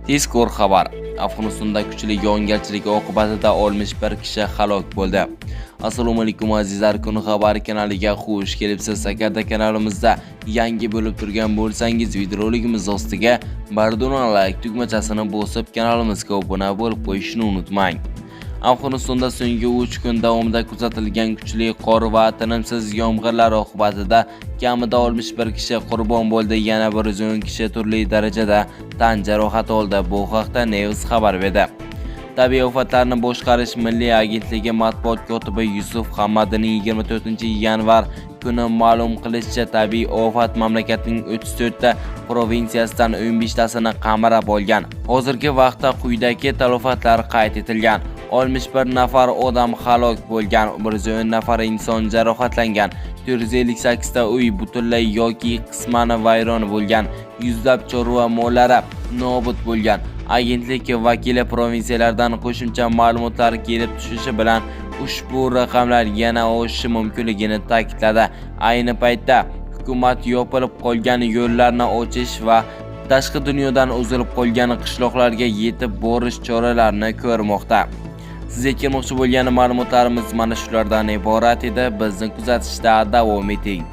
Tezkor xabar. Afg'onistonda kuchli yog'ingarchilik oqibatida 61 kishi halok bo'ldi. Assalomu alaykum azizlar, kun xabari kanaliga xush kelibsiz. Agarda kanalimizda yangi bo'lib turgan bo'lsangiz, videorolikimiz ostiga bardona like tugmachasini bosib kanalimizga obuna bo'lib qo'yishni unutmang. Afg'onistonda so'nggi 3 kun davomida kuzatilgan kuchli qor va tinimsiz yomg'irlar oqibatida kamida 61 kishi qurbon bo'ldi, yana 110 kishi turli darajada tan jarohati oldi. Bu haqda News xabar berdi. Tabiiy ofatlarni boshqarish milliy agentligi matbuot kotibi Yusuf Hammadining 24-yanvar kuni ma'lum qilishicha, tabiiy ofat mamlakatning 34 ta provinsiyasidan 15 tasini qamrab olgan. Hozirgi vaqtda quyidagi talofatlar qayd etilgan. 61 nafar odam halok bo'lgan, 110 nafar inson jarohatlangan, 458 ta uy butunlay yoki qisman vayron bo'lgan, yuzlab chorva mollari nobud bo'lgan. Agentlik vakili provinsiyalardan qo'shimcha ma'lumotlar kelib tushishi bilan ushbu raqamlar yana oshishi mumkinligini ta'kidladi. Ayni paytda hukumat yopilib qolgan yo'llarni ochish va tashqi dunyodan uzilib qolgan qishloqlarga yetib borish choralarini ko'rmoqda. Sizga kelmoqchi bo'lgan ma'lumotlarimiz mana shulardan iborat edi. Bizni kuzatishda davom eting.